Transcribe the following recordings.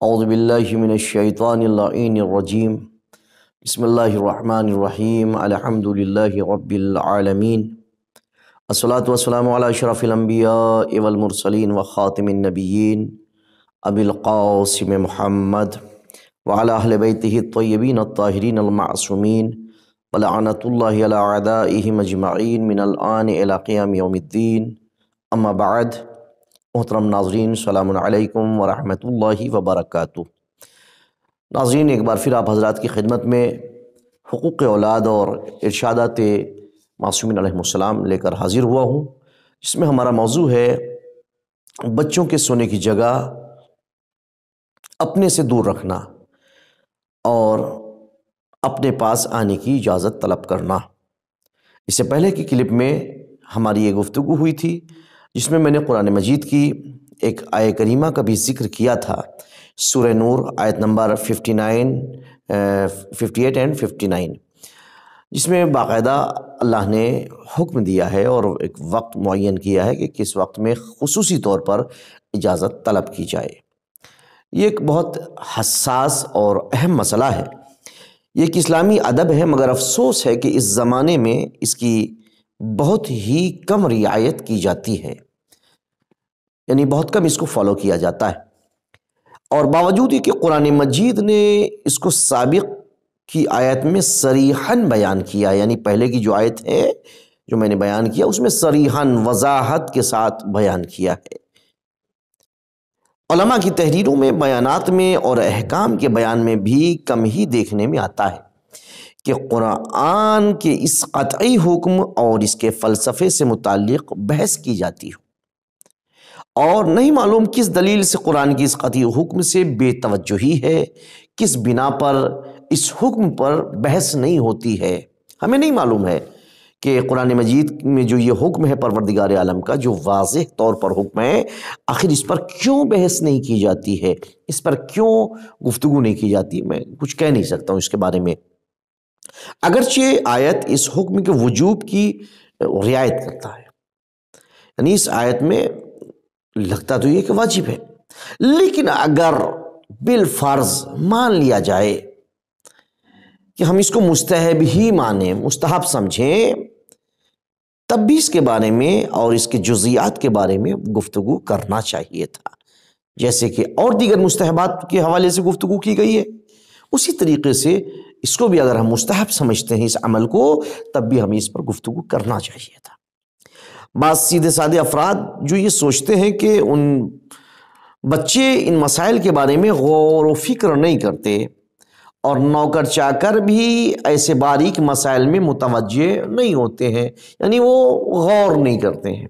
اعوذ باللہ من الشیطان اللعین الرجیم بسم اللہ الرحمن الرحیم الحمد للہ رب العالمین الصلاة والسلام علی اشرف الانبیاء والمرسلین وخاتم النبیین ابی القاسم محمد وعلی اہل بیتہ الطیبین الطاہرین المعصومین ولعنۃ اللہ علی اعدائہم اجمعین من الآن الی قیام یوم الدین اما بعد۔ محترم ناظرین، السلام علیکم ورحمۃ اللہ وبرکاتہ۔ ناظرین، ایک بار پھر آپ حضرات کی خدمت میں حقوق اولاد اور ارشادات معصومین علیہ السلام لے کر حاضر ہوا ہوں، جس میں ہمارا موضوع ہے بچوں کے سونے کی جگہ اپنے سے دور رکھنا اور اپنے پاس آنے کی اجازت طلب کرنا۔ اس سے پہلے کی کلپ میں ہماری یہ گفتگو ہوئی تھی، جس میں نے قرآن مجید کی ایک آیہ کریمہ کا بھی ذکر کیا تھا، سورہ نور آیت نمبر 58 اینڈ 59، جس میں باقاعدہ اللہ نے حکم دیا ہے اور ایک وقت معین کیا ہے کہ کس وقت میں خصوصی طور پر اجازت طلب کی جائے۔ یہ ایک بہت حساس اور اہم مسئلہ ہے، یہ ایک اسلامی ادب ہے، مگر افسوس ہے کہ اس زمانے میں اس کی بہت ہی کم رعایت کی جاتی ہے، یعنی بہت کم اس کو فالو کیا جاتا ہے، اور باوجود ہی کہ قرآن مجید نے اس کو سابق کی آیت میں صریحاً بیان کیا، یعنی پہلے کی جو آیت ہے جو میں نے بیان کیا اس میں صریحاً وضاحت کے ساتھ بیان کیا ہے۔ علماء کی تحریروں میں، بیانات میں اور احکام کے بیان میں بھی کم ہی دیکھنے میں آتا ہے کہ قرآن کے اس قطعی حکم اور اس کے فلسفے سے متعلق بحث کی جاتی ہو، اور نہیں معلوم کس دلیل سے قرآن کی اس قطعی حکم سے بے توجہی ہے، کس بنا پر اس حکم پر بحث نہیں ہوتی ہے۔ ہمیں نہیں معلوم ہے کہ قرآن مجید میں جو یہ حکم ہے پروردگار عالم کا، جو واضح طور پر حکم ہے، آخر اس پر کیوں بحث نہیں کی جاتی ہے، اس پر کیوں گفتگو نہیں کی جاتی؟ میں کچھ کہہ نہیں سکتا ہوں اس کے بارے میں، اگرچہ آیت اس حکم کے وجوب کی رعایت کرتا ہے، یعنی اس آیت میں لگتا تو یہ کہ واجب ہے، لیکن اگر بالفرض مان لیا جائے کہ ہم اس کو مستحب ہی مانیں، مستحب سمجھیں، تب بھی اس کے بارے میں اور اس کے جزیات کے بارے میں گفتگو کرنا چاہیے تھا، جیسے کہ اور دیگر مستحبات کے حوالے سے گفتگو کی گئی ہے، اسی طریقے سے اس کو بھی اگر ہم مستحب سمجھتے ہیں اس عمل کو، تب بھی ہمیں اس پر گفتگو کرنا چاہیے تھا۔ بعض سیدھے سادے افراد جو یہ سوچتے ہیں کہ بچے ان مسائل کے بارے میں غور و فکر نہیں کرتے، اور نوکر چاکر بھی ایسے باریک مسائل میں متوجہ نہیں ہوتے ہیں، یعنی وہ غور نہیں کرتے ہیں،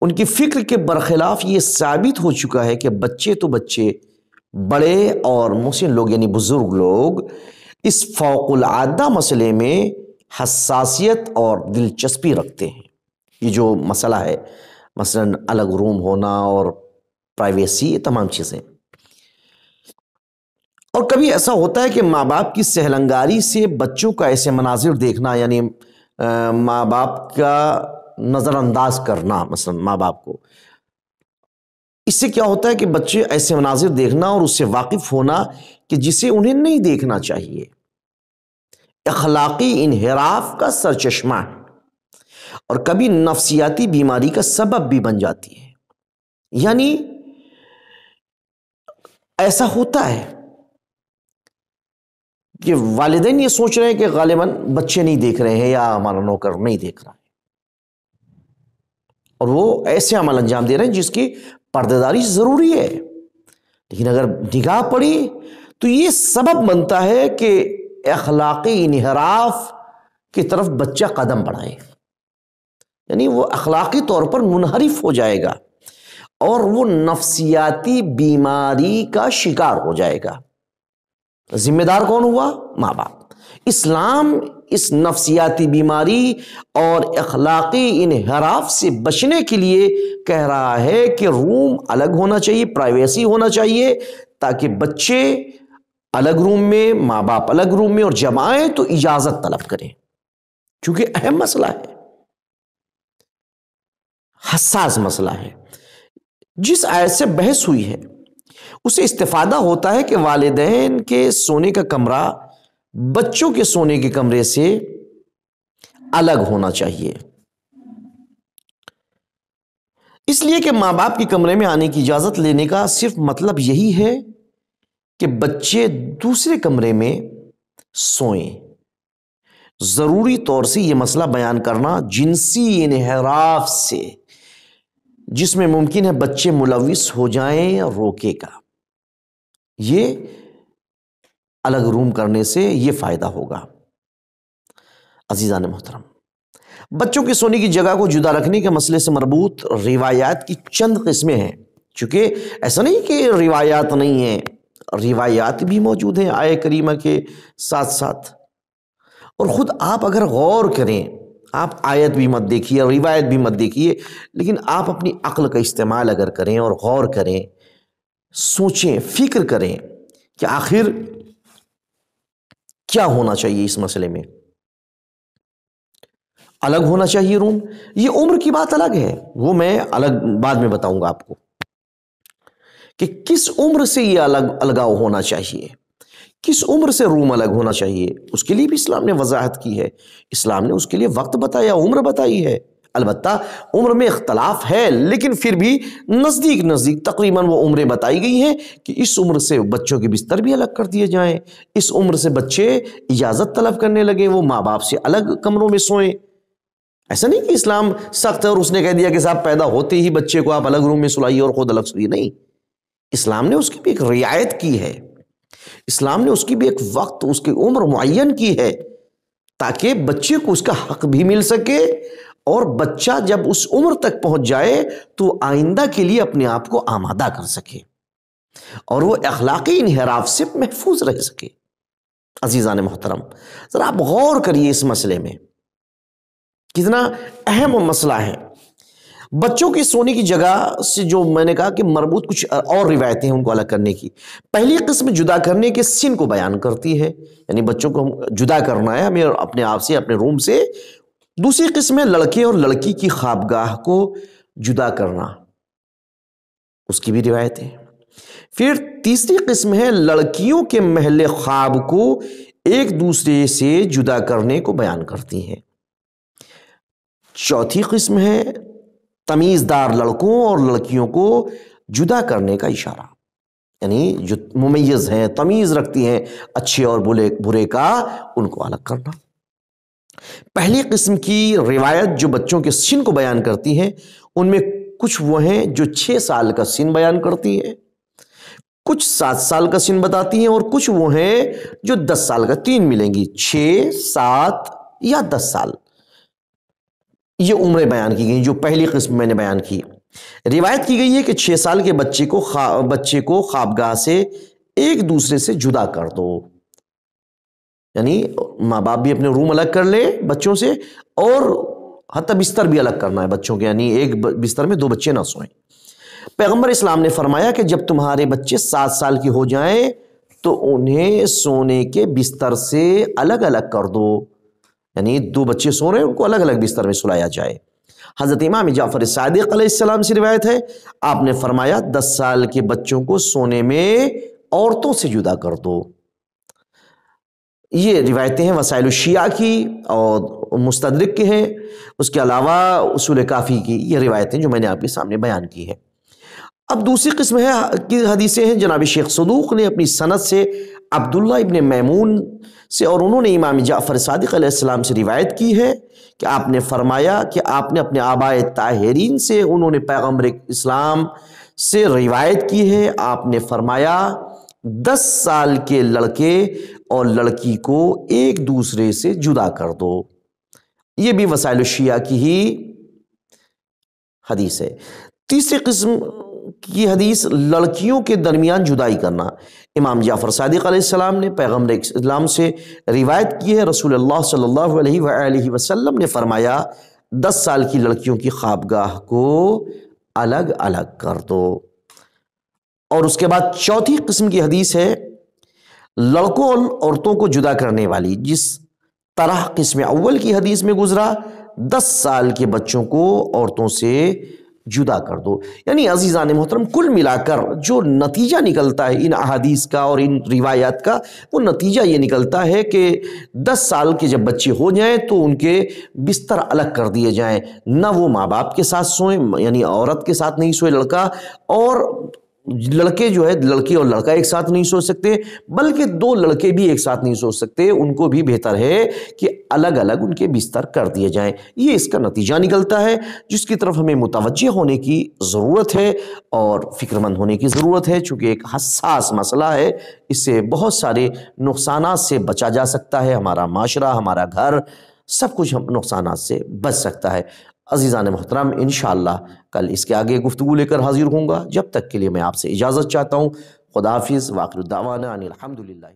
ان کی فکر کے برخلاف یہ ثابت ہو چکا ہے کہ بچے تو بچے، بڑے اور مسن لوگ یعنی بزرگ لوگ اس فوق العادہ مسئلے میں حساسیت اور دلچسپی رکھتے ہیں۔ یہ جو مسئلہ ہے، مثلا الگ روم ہونا اور پرائیویسی، یہ تمام چیزیں، اور کبھی ایسا ہوتا ہے کہ ماں باپ کی سہلنگاری سے بچوں کا ایسے مناظر دیکھنا، یعنی ماں باپ کا نظر انداز کرنا، مثلا ماں باپ کو، اس سے کیا ہوتا ہے کہ بچے ایسے مناظر دیکھنا اور اس سے واقف ہونا کہ جسے انہیں نہیں دیکھنا چاہیے، اخلاقی انحراف کا سرچشمہ ہے، اور کبھی نفسیاتی بیماری کا سبب بھی بن جاتی ہے۔ یعنی ایسا ہوتا ہے کہ والدین یہ سوچ رہے ہیں کہ غالباً بچے نہیں دیکھ رہے ہیں یا ہمارا نوکر نہیں دیکھ رہا ہے، اور وہ ایسے عمل انجام دے رہے ہیں جس کی پردہ داری ضروری ہے، لیکن اگر نگاہ پڑی تو یہ سبب بنتا ہے کہ اخلاقی انحراف کی طرف بچہ قدم بڑھائے، یعنی وہ اخلاقی طور پر منحرف ہو جائے گا اور وہ نفسیاتی بیماری کا شکار ہو جائے گا۔ ذمہ دار کون ہوا؟ ماں باپ۔ اسلام اس نفسیاتی بیماری اور اخلاقی انحراف سے بچنے کے لیے کہہ رہا ہے کہ روم الگ ہونا چاہیے، پرائیویسی ہونا چاہیے، تاکہ بچے الگ روم میں، ماں باپ الگ روم میں، اور جب آئیں تو اجازت طلب کریں، چونکہ اہم مسئلہ ہے، حساس مسئلہ ہے۔ جس آیت سے بحث ہوئی ہے اسے استفادہ ہوتا ہے کہ والدین کے سونے کا کمرہ بچوں کے سونے کے کمرے سے الگ ہونا چاہیے، اس لیے کہ ماں باپ کے کمرے میں آنے کی اجازت لینے کا صرف مطلب یہی ہے کہ بچے دوسرے کمرے میں سوئیں۔ ضروری طور سے یہ مسئلہ بیان کرنا جنسی انحراف سے جس میں ممکن ہے بچے ملوث ہو جائیں روکے گا۔ یہ الگ روم کرنے سے یہ فائدہ ہوگا۔ عزیزان محترم، بچوں کے سونے کی جگہ کو جدا رکھنے کے مسئلے سے مربوط روایات کی چند قسمیں ہیں، چونکہ ایسا نہیں کہ روایات نہیں ہیں، روایات بھی موجود ہیں آیہ کریمہ کے ساتھ ساتھ۔ اور خود آپ اگر غور کریں، آپ آیت بھی مت دیکھیے، روایت بھی مت دیکھیے، لیکن آپ اپنی عقل کا استعمال اگر کریں اور غور کریں، سوچیں، فکر کریں کہ آخر کیا ہونا چاہیے اس مسئلے میں۔ الگ ہونا چاہیے روم، یہ عمر کی بات الگ ہے، وہ میں الگ بعد میں بتاؤں گا آپ کو کہ کس عمر سے یہ الگاؤ ہونا چاہیے، کس عمر سے روم الگ ہونا چاہیے۔ اس کے لیے بھی اسلام نے وضاحت کی ہے، اسلام نے اس کے لیے وقت بتایا، عمر بتائی ہے۔ البتہ عمر میں اختلاف ہے، لیکن پھر بھی نزدیک تقریباً وہ عمریں بتائی گئی ہیں کہ اس عمر سے بچوں کے بستر بھی الگ کر دیے جائیں، اس عمر سے بچے اجازت طلب کرنے لگے وہ ماں باپ سے الگ کمروں میں سوئیں۔ ایسا نہیں کہ اسلام سخت ہے اور اس نے کہہ دیا کہ صاحب پیدا ہوتے ہی بچے کو آپ الگ روم میں سلائیے اور خود الگ سوئیے، نہیں، اسلام نے اس کی بھی ایک رعایت کی ہے، اسلام نے اس کی بھی ایک وقت، اس کی عمر معین کی ہے تاکہ بچے کو اس کا حق بھی مل سکے، اور بچہ جب اس عمر تک پہنچ جائے تو آئندہ کے لیے اپنے آپ کو آمادہ کر سکے اور وہ اخلاقی انحراف سے محفوظ رہ سکے۔ عزیزان محترم، ذرا آپ غور کریے اس مسئلے میں، کتنا اہم مسئلہ ہے۔ بچوں کی سونے کی جگہ سے جو میں نے کہا کہ مربوط کچھ اور روایتیں ہیں ان کو الگ کرنے کی۔ پہلی قسم جدا کرنے کے سن کو بیان کرتی ہے، یعنی بچوں کو جدا کرنا ہے ہمیں اپنے آپ سے، اپنے روم سے۔ دوسری قسم ہے لڑکے اور لڑکی کی خوابگاہ کو جدا کرنا، اس کی بھی روایت ہے۔ پھر تیسری قسم ہے لڑکیوں کے محل خواب کو ایک دوسرے سے جدا کرنے کو بیان کرتی ہے۔ چوتھی قسم ہے تمیزدار لڑکوں اور لڑکیوں کو جدا کرنے کا اشارہ، یعنی جو ممیز ہیں، تمیز رکھتی ہیں اچھے اور برے کا، ان کو الگ کرنا۔ پہلی قسم کی روایت جو بچوں کے سن کو بیان کرتی ہے، ان میں کچھ وہ ہیں جو 6 سال کا سن بیان کرتی ہے، کچھ 7 سال کا سن بتاتی ہیں، اور کچھ وہ ہیں جو 10 سال کا، 3 ملیں گی، 6، 7 یا 10 سال، یہ عمریں بیان کی گئی جو پہلی قسم میں نے بیان کی۔ روایت کی گئی ہے کہ 6 سال کے بچے کو خوابگاہ سے ایک دوسرے سے جدا کر دو، یعنی ماں باپ بھی اپنے روم الگ کر لے بچوں سے، اور حتی بستر بھی الگ کرنا ہے بچوں کے، یعنی ایک بستر میں 2 بچے نہ سوئیں۔ پیغمبر اسلام نے فرمایا کہ جب تمہارے بچے 7 سال کے ہو جائیں تو انہیں سونے کے بستر سے الگ الگ کر دو، یعنی 2 بچے سو رہے ہیں ان کو الگ الگ بستر میں سلایا جائے۔ حضرت امام جعفر صادق علیہ السلام سے روایت ہے، آپ نے فرمایا 10 سال کے بچوں کو سونے میں عورتوں سے جدا کر دو۔ یہ روایتیں ہیں وسائل الشیعہ کی اور مستدرک کے ہیں، اس کے علاوہ اصول کافی کی یہ روایتیں جو میں نے آپ کے سامنے بیان کی ہیں۔ اب دوسری قسم ہے کی حدیثیں ہیں جناب شیخ صدوق نے اپنی سند سے عبداللہ ابن میمون سے، اور انہوں نے امام جعفر صادق علیہ السلام سے روایت کی ہے کہ آپ نے فرمایا کہ آپ نے اپنے آبائے طاہرین سے، انہوں نے پیغمبر اسلام سے روایت کی ہے، آپ نے فرمایا 10 سال کے لڑکے اور لڑکی کو ایک دوسرے سے جدا کر دو۔ یہ بھی وسائل الشیعہ کی ہی حدیث ہے۔ تیسری قسم کی حدیث لڑکیوں کے درمیان جدائی کرنا، امام جعفر صادق علیہ السلام نے پیغمبر اسلام سے روایت کی ہے، رسول اللہ صلی اللہ علیہ وآلہ وسلم نے فرمایا 10 سال کی لڑکیوں کی خوابگاہ کو الگ الگ کر دو۔ اور اس کے بعد چوتھی قسم کی حدیث ہے لڑکوں اور عورتوں کو جدا کرنے والی، جس طرح قسم اول کی حدیث میں گزرا 10 سال کے بچوں کو عورتوں سے جدا کر دو۔ یعنی عزیزان محترم کل ملا کر جو نتیجہ نکلتا ہے ان احادیث کا اور ان روایات کا، وہ نتیجہ یہ نکلتا ہے کہ 10 سال کے جب بچے ہو جائیں تو ان کے بستر الگ کر دیے جائیں، نہ وہ ماں باپ کے ساتھ سوئیں، یعنی عورت کے ساتھ نہیں سوئے لڑکا، اور لڑکے جو ہے لڑکی اور لڑکا ایک ساتھ نہیں سو سکتے، بلکہ 2 لڑکے بھی ایک ساتھ نہیں سو سکتے، ان کو بھی بہتر ہے کہ الگ الگ ان کے بستر کر دیے جائیں۔ یہ اس کا نتیجہ نکلتا ہے جس کی طرف ہمیں متوجہ ہونے کی ضرورت ہے اور فکر مند ہونے کی ضرورت ہے، چونکہ ایک حساس مسئلہ ہے، اس سے بہت سارے نقصانات سے بچا جا سکتا ہے، ہمارا معاشرہ، ہمارا گھر، سب کچھ نقصانات سے بچ سکتا ہے۔ عزیزان محترم انشاءاللہ کل اس کے آگے گفتگو لے کر حاضر ہوں گا، جب تک کے لیے میں آپ سے اجازت چاہتا ہوں۔ خدا حافظ، وآخر الدعوانا ان الحمدللہ۔